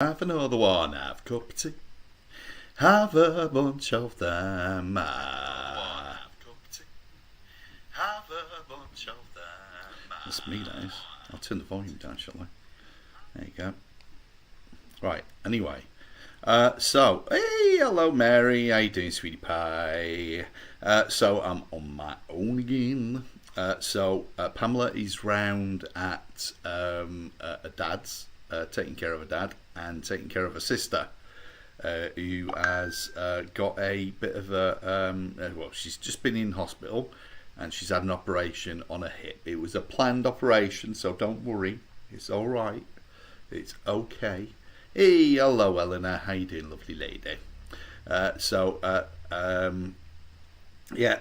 Have another one, have a cup of tea. Have a bunch of them. Have a bunch of them. That's me, that is. I'll turn the volume down, shall I? There you go. Right, anyway. Hey, hello Mary, how you doing, sweetie pie? So I'm on my own again. Pamela is round at a dad's, taking care of a dad and taking care of a sister, who has got a bit of a, well, she's just been in hospital and she's had an operation on her hip. It was a planned operation, so don't worry, it's all right, it's okay. Hey, hello Eleanor, how you doing, lovely lady? Yeah,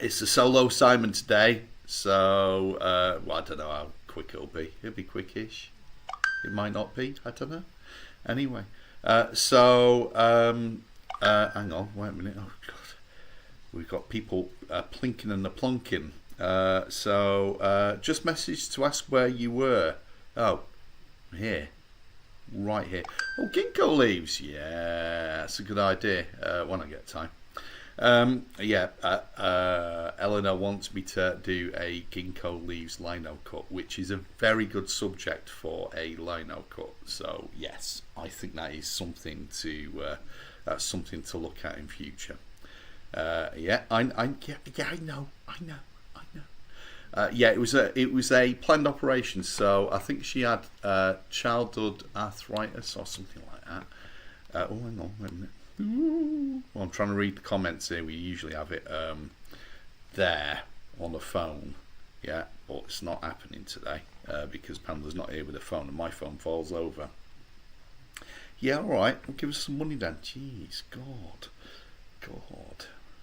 it's a solo Simon today, so well, I don't know how quick it'll be. It'll be quickish. It might not be, I don't know. Anyway, hang on, wait a minute. Oh God, we've got people plinking and a plunking. Just message to ask where you were. Oh, here. Right here. Oh, ginkgo leaves. Yeah, that's a good idea when I get time. Eleanor wants me to do a ginkgo leaves lino cut, which is a very good subject for a lino cut. So yes, I think that is something to look at in future. I know. It was a planned operation, so I think she had childhood arthritis or something like that. Oh, hang on, wait a minute. Well, I'm trying to read the comments here. We usually have it there on the phone, yeah, but it's not happening today because Pamela's not here with the phone and my phone falls over. Yeah, all right, well, give us some money then. Jeez, God,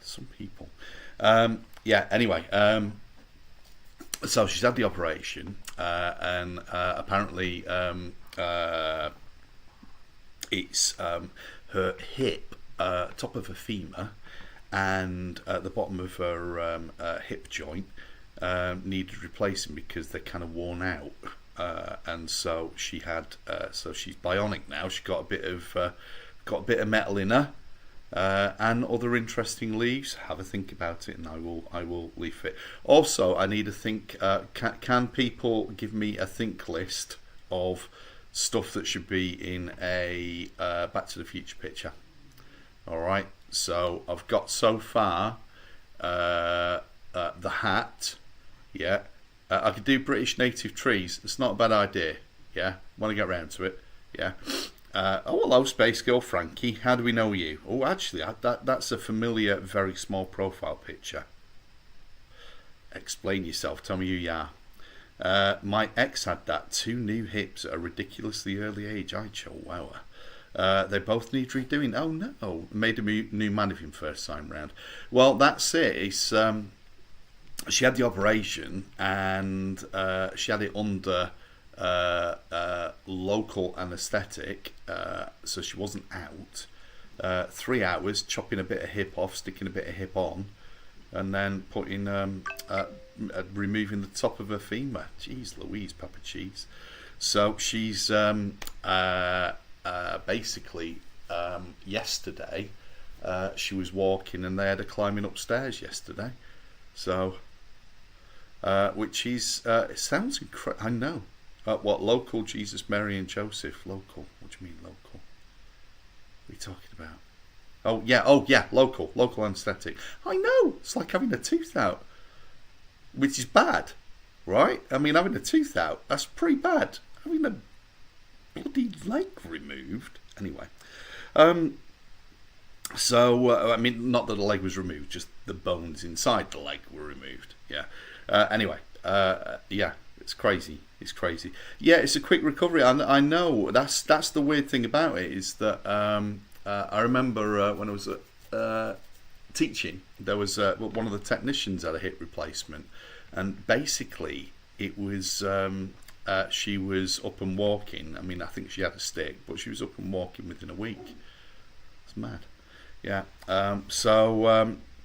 some people. Anyway. So she's had the operation, and apparently it's her hip, top of her femur, and at the bottom of her hip joint needed replacing because they're kind of worn out, and so she had, so she's bionic now. She's got a bit of metal in her. And other interesting leaves. Have a think about it, and I will leave it. Also, I need to think. Can people give me a think list of stuff that should be in a Back to the Future picture? All right. So I've got so far the hat. Yeah. I could do British native trees. It's not a bad idea. Yeah. Want to get round to it. Yeah. Hello, Space Girl Frankie. How do we know you? Oh, actually, that's a familiar, very small profile picture. Explain yourself. Tell me who you are. My ex had that. 2 new hips at a ridiculously early age. I chihuahua. They both need redoing. Oh, no. Made a new man of him first time round. Well, that's it. It's, she had the operation, and she had it under local anaesthetic, so she wasn't out. 3 hours chopping a bit of hip off, sticking a bit of hip on, and then putting removing the top of her femur. Jeez Louise, Papa Cheese. So she's basically yesterday she was walking and they had her climbing upstairs yesterday. So which is it sounds incredible. I know. What, local? Jesus, Mary and Joseph, local. What do you mean local? What are you talking about? Oh yeah, local anaesthetic. I know, it's like having a tooth out, which is bad, right? I mean, having a tooth out, that's pretty bad. Having a bloody leg removed, anyway. I mean, not that the leg was removed, just the bones inside the leg were removed. Yeah. Anyway, yeah. It's crazy. Yeah, it's a quick recovery. I know. That's the weird thing about it is that I remember when I was teaching, there was one of the technicians had a hip replacement, and basically it was she was up and walking. I mean, I think she had a stick, but she was up and walking within a week. It's mad. Yeah.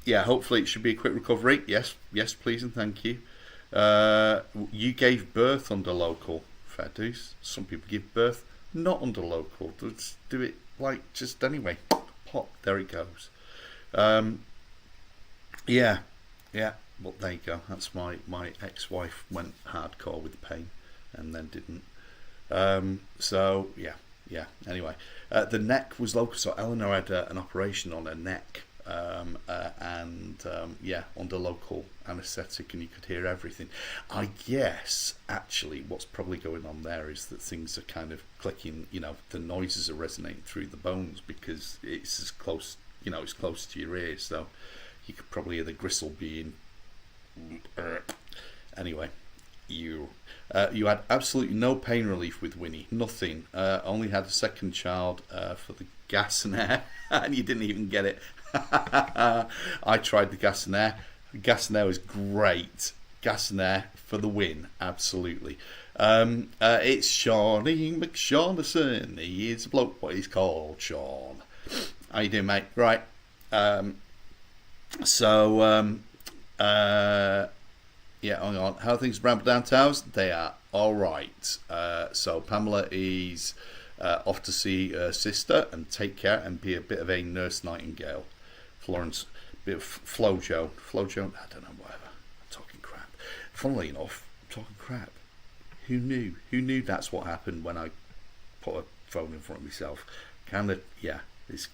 Yeah. Hopefully, it should be a quick recovery. Yes, please and thank you. You gave birth under local. Fair dues. Some people give birth not under local. Let's do it like just anyway. Pop, there it goes. Yeah, yeah. Well, there you go. That's my ex-wife went hardcore with the pain, and then didn't. So yeah. Anyway, the neck was local. So Eleanor had an operation on her neck, and under local anaesthetic, and you could hear everything. I guess actually, what's probably going on there is that things are kind of clicking. The noises are resonating through the bones because it's as close. It's close to your ears, so you could probably hear the gristle being. Anyway. You had absolutely no pain relief with Winnie, nothing. Only had a second child for the gas and air, and you didn't even get it. I tried the gas and air. Gas and air was great. Gas and air for the win, absolutely. It's Shawnee McShaughnessy. He is a bloke, what he's called, Sean. How you doing, mate? Right. Yeah, hang on. How are things around Towers? They are all right. So Pamela is off to see her sister and take care and be a bit of a nurse nightingale. Florence, bit of Flojo. I don't know, whatever. I'm talking crap. Funnily enough, I'm talking crap. Who knew? Who knew that's what happened when I put a phone in front of myself? Kind of, yeah, it's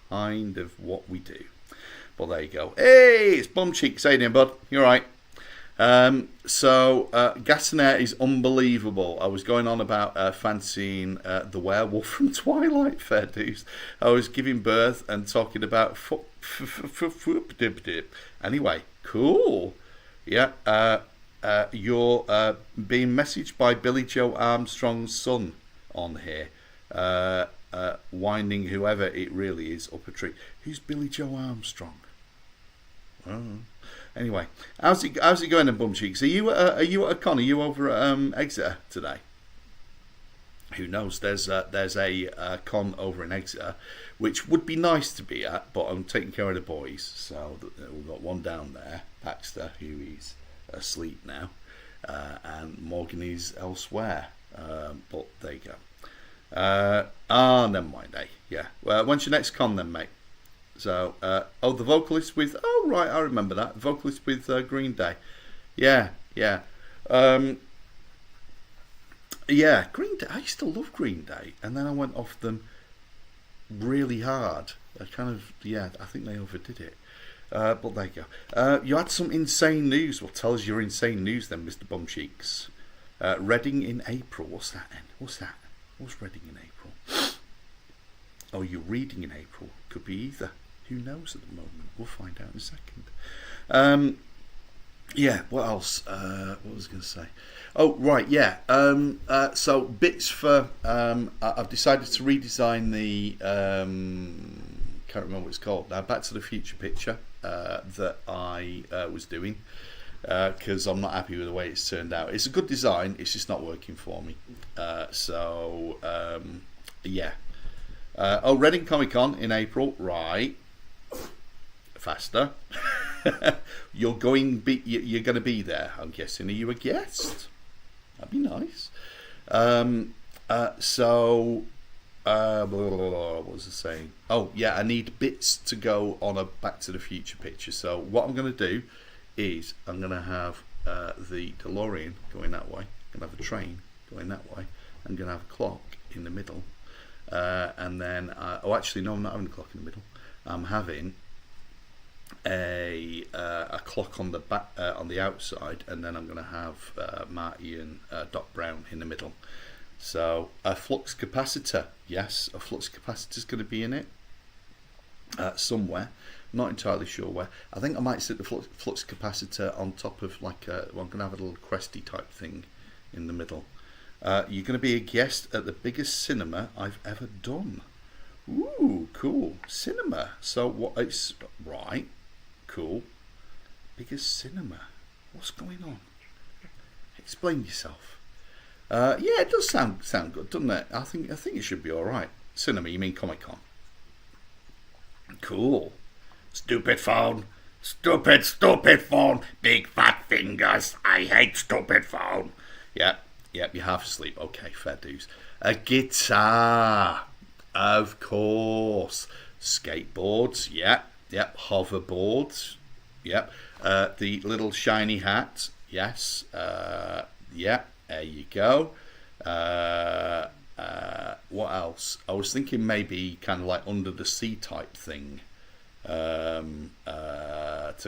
kind of what we do. Well, there you go. Hey, it's Bum Cheeks. How you doing, bud? You all right? Gas and Air is unbelievable. I was going on about fancying the werewolf from Twilight, fair dues. I was giving birth and talking about anyway, cool. Yeah, you're being messaged by Billy Joe Armstrong's son on here, winding whoever it really is up a tree. Who's Billy Joe Armstrong? Oh. Anyway, how's it going in Bum Cheeks? Are you at a con? Are you over at Exeter today? Who knows? There's a con over in Exeter, which would be nice to be at, but I'm taking care of the boys. So we've got one down there, Baxter, who is asleep now, and Morgan is elsewhere. But there you go. Never mind, eh? Yeah. Well, when's your next con then, mate? So, the vocalist with... Oh, right, I remember that. Vocalist with Green Day. Yeah. Green Day. I used to love Green Day. And then I went off them really hard. I think they overdid it. But there you go. You had some insane news. Well, tell us your insane news then, Mr. Bumcheeks. Reading in April. What's that then? What's that? What's Reading in April? Oh, you're reading in April. Could be either. Who knows at the moment? We'll find out in a second. What else? What was I going to say? Oh, right, yeah. So bits for... I've decided to redesign the... can't remember what it's called now. Back to the Future picture that I was doing. Because I'm not happy with the way it's turned out. It's a good design. It's just not working for me. Yeah. Reading Comic Con in April, right? Faster. You're going to be there, I'm guessing. Are you a guest? That'd be nice. What was I saying? Oh, yeah, I need bits to go on a Back to the Future picture. So what I'm going to do is I'm going to have the DeLorean going that way. I'm going to have a train going that way. I'm going to have a clock in the middle. And then, actually, no, I'm not having a clock in the middle. I'm having a clock on the back, on the outside, and then I'm going to have Marty and Doc Brown in the middle. So a flux capacitor, yes, a flux capacitor is going to be in it somewhere. Not entirely sure where. I think I might sit the flux capacitor on top of I'm going to have a little cresty type thing in the middle. You're going to be a guest at the biggest cinema I've ever done. Ooh, cool. Cinema. So what? It's right. Cool. Biggest cinema. What's going on? Explain yourself. Yeah, it does sound good, doesn't it? I think it should be all right. Cinema. You mean Comic Con? Cool. Stupid phone. Stupid phone. Big fat fingers. I hate stupid phone. Yeah. Yep, you're half asleep. Okay, fair dues. A guitar, of course. Skateboards, yep, yep. Hoverboards, yep. The little shiny hat, yes. Yep, there you go. What else? I was thinking maybe kind of like under the sea type thing, to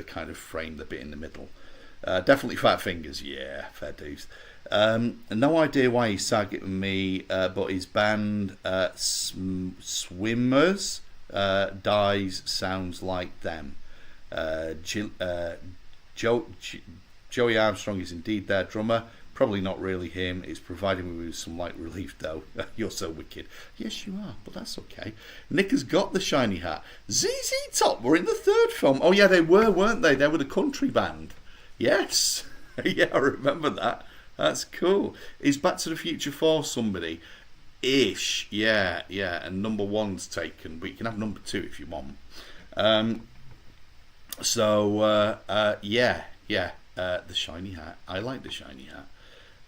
kind of frame the bit in the middle. Definitely fat fingers, yeah, fair dues. No idea why he's targeting me, but his band Swimmers dies sounds like them. Joey Armstrong is indeed their drummer. Probably not really him. It's providing me with some light relief, though. You're so wicked. Yes, you are, but that's okay. Nick has got the shiny hat. ZZ Top were in the third film. Oh, yeah, they were, weren't they? They were the country band. Yes. Yeah, I remember that. That's cool. Is Back to the Future 4 somebody? Ish. Yeah, yeah. And number 1's taken, but you can have number 2 if you want. Yeah. The shiny hat. I like the shiny hat.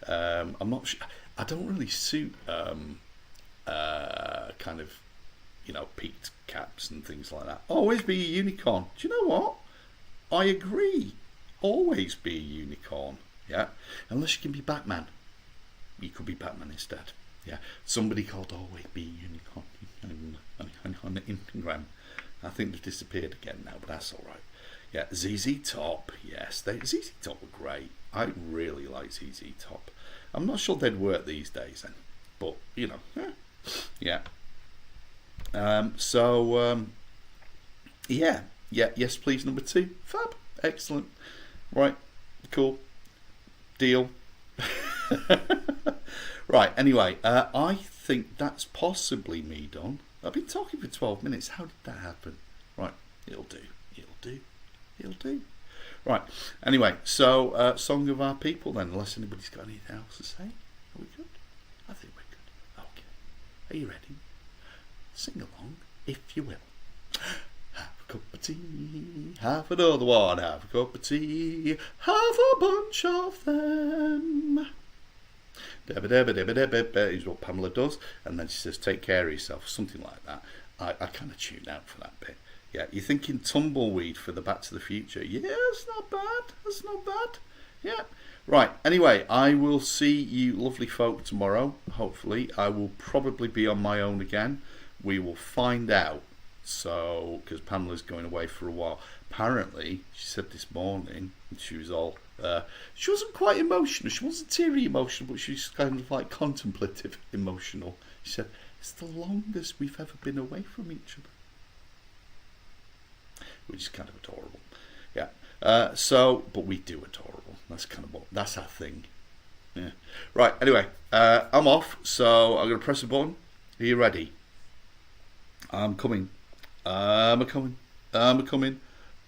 I'm not sure. I don't really suit kind of, peaked caps and things like that. Always be a unicorn. Do you know what? I agree. Always be a unicorn. Yeah. Unless you can be Batman. You could be Batman instead. Yeah. Somebody called Always Be a Unicorn on Instagram. I think they've disappeared again now, but that's all right. Yeah, ZZ Top. Yes, ZZ Top were great. I really like ZZ Top. I'm not sure they'd work these days then, but yeah. Yes, please, number 2. Fab, excellent. Right, cool, deal. Right. Anyway, I think that's possibly me done. I've been talking for 12 minutes. How did that happen? Right, it'll do. Right, anyway, so Song of Our People then, unless anybody's got anything else to say. Are we good? I think we're good. Okay. Are you ready? Sing along, if you will. Have a cup of tea, have another one, have a cup of tea, have a bunch of them. Is what Pamela does, and then she says, take care of yourself, something like that. I kind of tune out for that bit. Yeah, you're thinking Tumbleweed for the Back to the Future. Yeah, that's not bad. Yeah. Right, anyway, I will see you lovely folk tomorrow, hopefully. I will probably be on my own again. We will find out. So, because Pamela's going away for a while. Apparently, she said this morning, she was all... she wasn't quite emotional. She wasn't teary emotional, but she's kind of like contemplative emotional. She said, it's the longest we've ever been away from each other. Which is kind of adorable. Yeah. But we do adorable. That's our thing. Yeah. Right, anyway, I'm off, so I'm going to press a button. Are you ready? I'm coming.